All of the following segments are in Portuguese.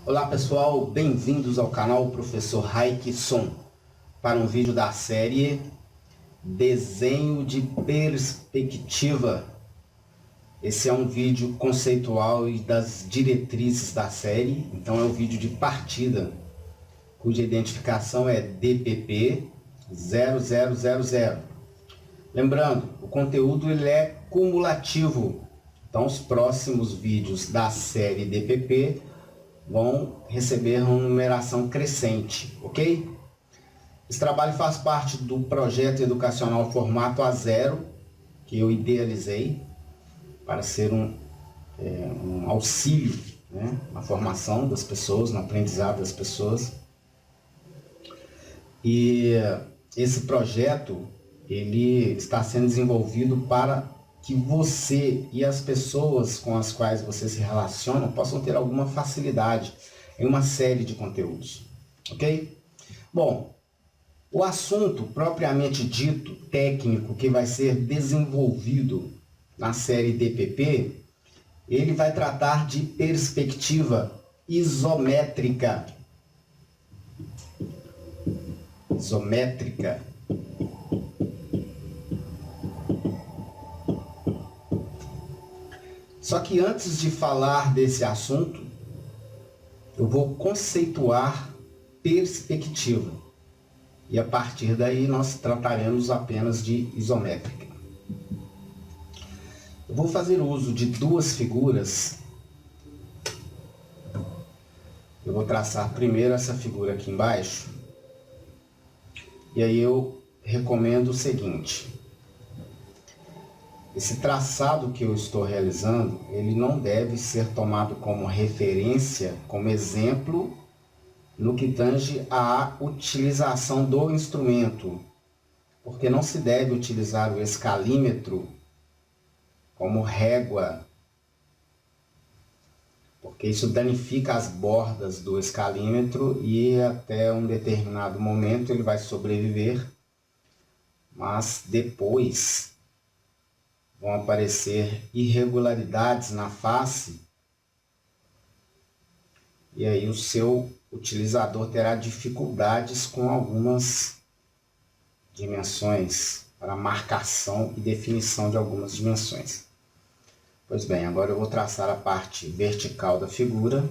Olá pessoal, bem-vindos ao canal Professor Raikson para um vídeo da série Desenho de Perspectiva. Esse é um vídeo conceitual e das diretrizes da série, então é o vídeo de partida, cuja identificação é DPP 0000. Lembrando, o conteúdo ele é cumulativo, então os próximos vídeos da série DPP vão receber uma numeração crescente, ok? Esse trabalho faz parte do projeto educacional Formato A0, que eu idealizei para ser um auxílio, né, na formação das pessoas, no aprendizado das pessoas. E esse projeto ele está sendo desenvolvido para que você e as pessoas com as quais você se relaciona possam ter alguma facilidade em uma série de conteúdos, ok? Bom, o assunto propriamente dito, técnico, que vai ser desenvolvido na série DPP, ele vai tratar de perspectiva isométrica. Isométrica. Só que antes de falar desse assunto, eu vou conceituar perspectiva. E a partir daí nós trataremos apenas de isométrica. Eu vou fazer uso de duas figuras. Eu vou traçar primeiro essa figura aqui embaixo. E aí eu recomendo o seguinte. Esse traçado que eu estou realizando, ele não deve ser tomado como referência, como exemplo, no que tange à utilização do instrumento, porque não se deve utilizar o escalímetro como régua, porque isso danifica as bordas do escalímetro e até um determinado momento ele vai sobreviver, mas depois vão aparecer irregularidades na face e aí o seu utilizador terá dificuldades com algumas dimensões para marcação e definição de algumas dimensões. Pois bem, agora eu vou traçar a parte vertical da figura.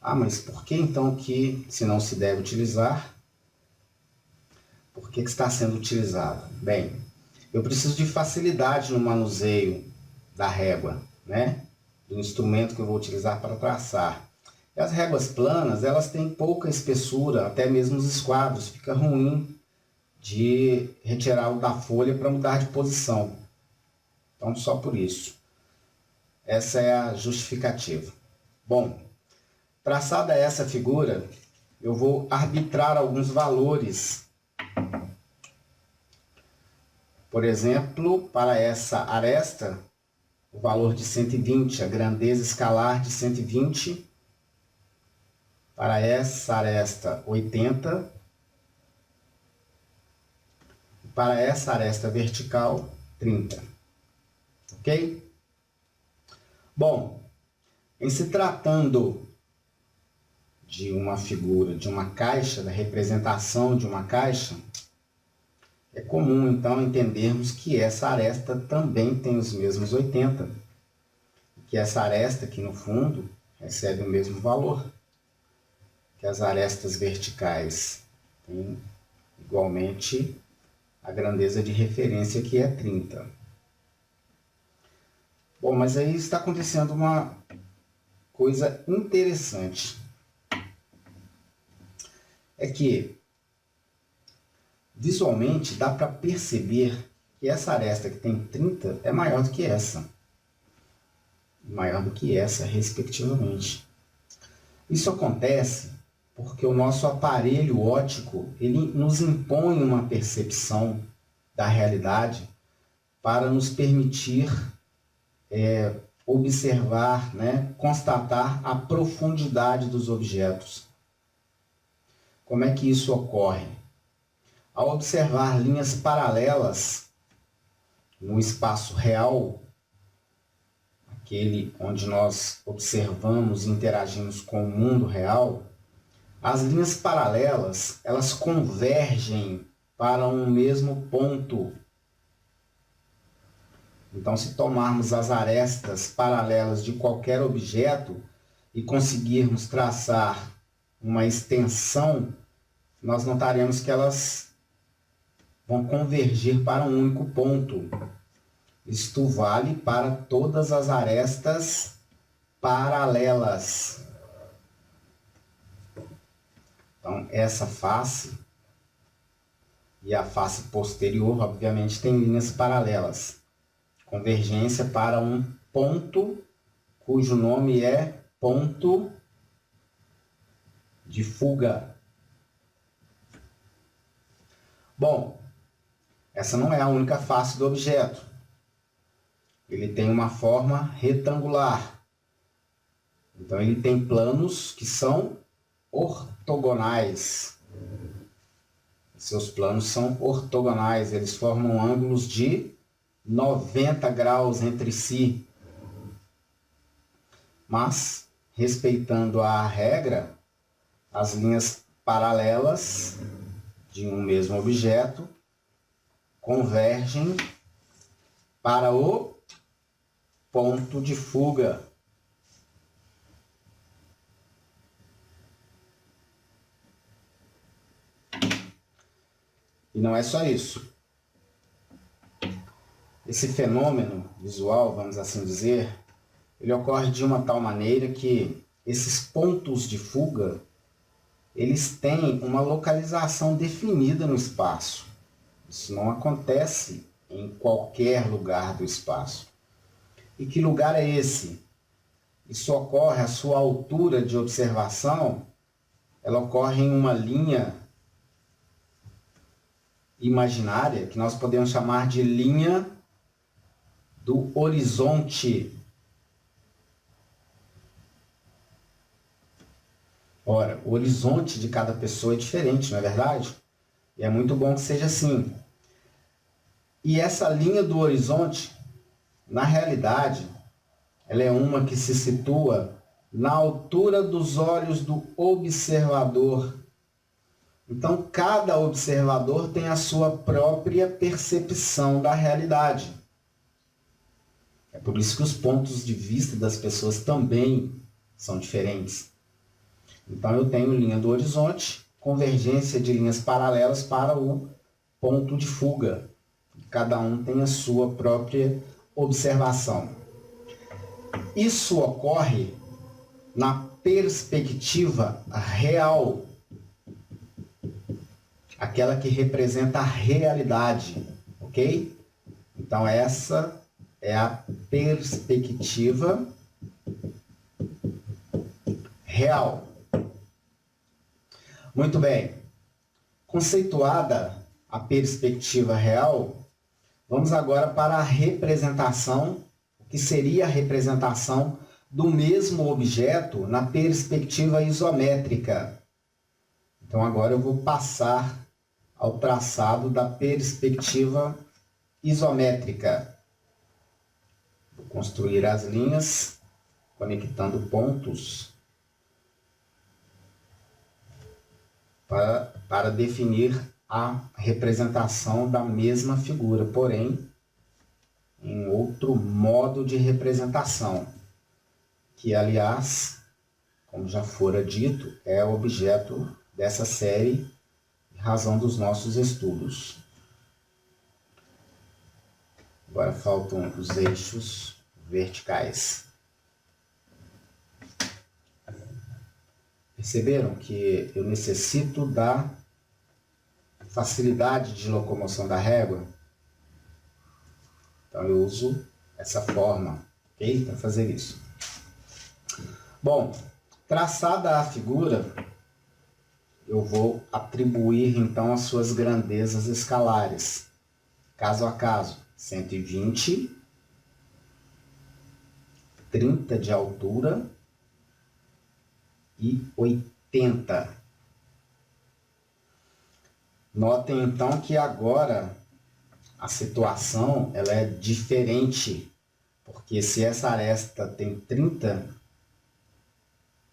Ah, mas por que então que se não se deve utilizar? Por que está sendo utilizado? Bem, eu preciso de facilidade no manuseio da régua, né? Do instrumento que eu vou utilizar para traçar. E as réguas planas, elas têm pouca espessura, até mesmo os esquadros, fica ruim de retirá-lo da folha para mudar de posição. Então, só por isso. Essa é a justificativa. Bom, traçada essa figura, eu vou arbitrar alguns valores. Por exemplo, para essa aresta, o valor de 120, a grandeza escalar de 120. Para essa aresta, 80. Para essa aresta vertical, 30. Ok? Bom, em se tratando de uma figura, de uma caixa, da representação de uma caixa, é comum então entendermos que essa aresta também tem os mesmos 80. Que essa aresta aqui no fundo recebe o mesmo valor. Que as arestas verticais têm igualmente a grandeza de referência que é 30. Bom, mas aí está acontecendo uma coisa interessante. É que visualmente dá para perceber que essa aresta que tem 30 é maior do que essa. Maior do que essa, respectivamente. Isso acontece porque o nosso aparelho óptico ele nos impõe uma percepção da realidade para nos permitir observar, né, constatar a profundidade dos objetos. Como é que isso ocorre? Ao observar linhas paralelas no espaço real, aquele onde nós observamos e interagimos com o mundo real, as linhas paralelas, elas convergem para um mesmo ponto. Então, se tomarmos as arestas paralelas de qualquer objeto e conseguirmos traçar uma extensão, nós notaremos que elas vão convergir para um único ponto. Isto vale para todas as arestas paralelas. Então, essa face e a face posterior, obviamente, tem linhas paralelas. Convergência para um ponto, cujo nome é ponto de fuga. Bom, essa não é a única face do objeto. Ele tem uma forma retangular. Então, ele tem planos que são ortogonais. Seus planos são ortogonais, eles formam ângulos de 90 graus entre si. Mas, respeitando a regra, as linhas paralelas de um mesmo objeto convergem para o ponto de fuga. E não é só isso. Esse fenômeno visual, vamos assim dizer, ele ocorre de uma tal maneira que esses pontos de fuga, eles têm uma localização definida no espaço. Isso não acontece em qualquer lugar do espaço. E que lugar é esse? Isso ocorre, a sua altura de observação, ela ocorre em uma linha imaginária, que nós podemos chamar de linha do horizonte. Ora, o horizonte de cada pessoa é diferente, não é verdade? E é muito bom que seja assim. E essa linha do horizonte, na realidade, ela é uma que se situa na altura dos olhos do observador. Então, cada observador tem a sua própria percepção da realidade. É por isso que os pontos de vista das pessoas também são diferentes. Então, eu tenho linha do horizonte, convergência de linhas paralelas para o ponto de fuga. Cada um tem a sua própria observação. Isso ocorre na perspectiva real, aquela que representa a realidade, ok? Então, essa é a perspectiva real. Muito bem. Conceituada a perspectiva real, vamos agora para a representação, o que seria a representação do mesmo objeto na perspectiva isométrica. Então, agora eu vou passar ao traçado da perspectiva isométrica. Vou construir as linhas, conectando pontos para definir a representação da mesma figura, porém, em outro modo de representação, que, aliás, como já fora dito, é o objeto dessa série, em razão dos nossos estudos. Agora faltam os eixos verticais. Perceberam que eu necessito da facilidade de locomoção da régua? Então eu uso essa forma, ok? Para fazer isso. Bom, traçada a figura, eu vou atribuir então as suas grandezas escalares, caso a caso. 120, 30 de altura e 80. Notem então que agora a situação ela é diferente, Porque se essa aresta tem 30,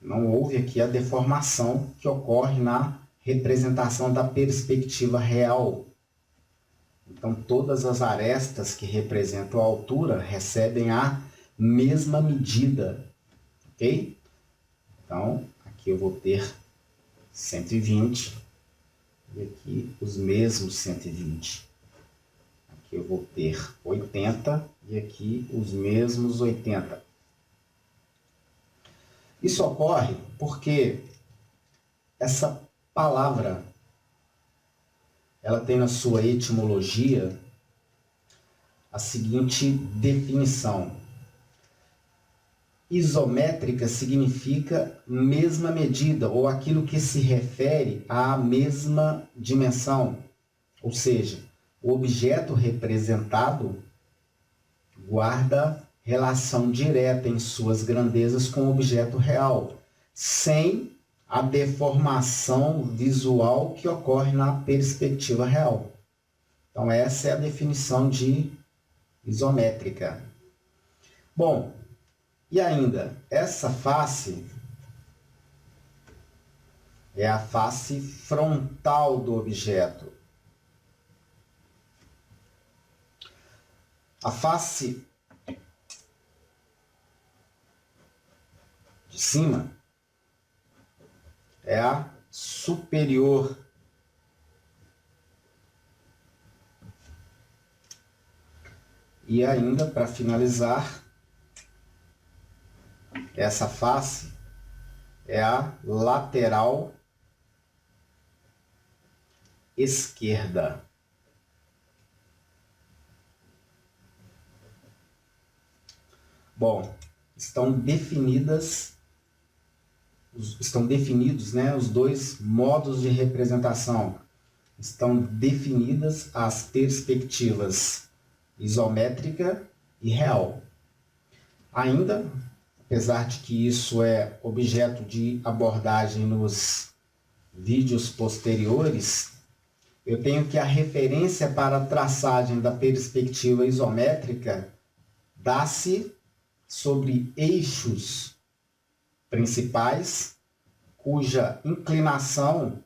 não houve aqui a deformação que ocorre na representação da perspectiva real. Então, todas as arestas que representam a altura recebem a mesma medida, ok? Então, aqui eu vou ter 120 e aqui os mesmos 120. Aqui eu vou ter 80 e aqui os mesmos 80. Isso ocorre porque essa palavra, ela tem na sua etimologia a seguinte definição. Isométrica significa mesma medida, ou aquilo que se refere à mesma dimensão. Ou seja, o objeto representado guarda relação direta em suas grandezas com o objeto real, sem a deformação visual que ocorre na perspectiva real. Então, essa é a definição de isométrica. Bom, e ainda, essa face é a face frontal do objeto. A face de cima é a superior. E ainda, para finalizar, essa face é a lateral esquerda. Bom, estão definidos, né, os dois modos de representação. Estão definidas as perspectivas isométrica e real. Ainda, apesar de que isso é objeto de abordagem nos vídeos posteriores, eu tenho que a referência para a traçagem da perspectiva isométrica dá-se sobre eixos principais, cuja inclinação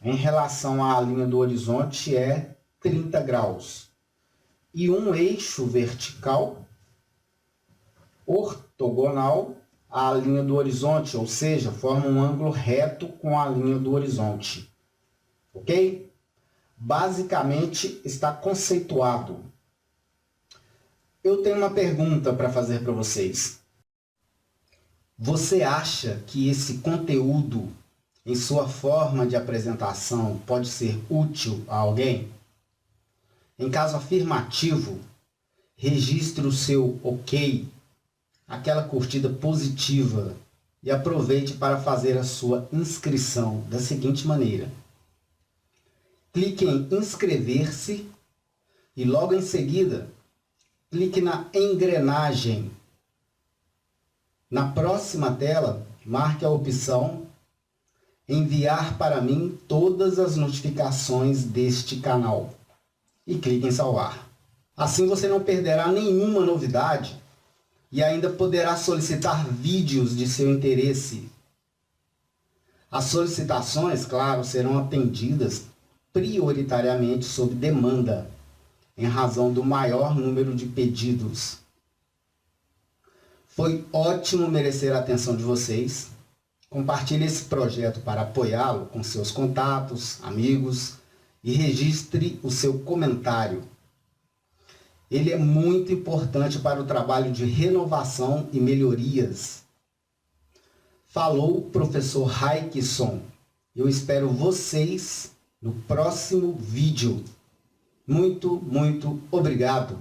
em relação à linha do horizonte é 30 graus, e um eixo vertical ortogonal à linha do horizonte, ou seja, forma um ângulo reto com a linha do horizonte. Ok? Basicamente está conceituado. Eu tenho uma pergunta para fazer para vocês. Você acha que esse conteúdo, em sua forma de apresentação, pode ser útil a alguém? Em caso afirmativo, registre o seu OK, aquela curtida positiva, e aproveite para fazer a sua inscrição da seguinte maneira. Clique em inscrever-se e logo em seguida, clique na engrenagem. Na próxima tela, marque a opção enviar para mim todas as notificações deste canal e clique em salvar. Assim você não perderá nenhuma novidade e ainda poderá solicitar vídeos de seu interesse. As solicitações, claro, serão atendidas prioritariamente sob demanda, em razão do maior número de pedidos. Foi ótimo merecer a atenção de vocês. Compartilhe esse projeto para apoiá-lo com seus contatos, amigos e registre o seu comentário. Ele é muito importante para o trabalho de renovação e melhorias. Falou o professor Raikson. Eu espero vocês no próximo vídeo. Muito obrigado.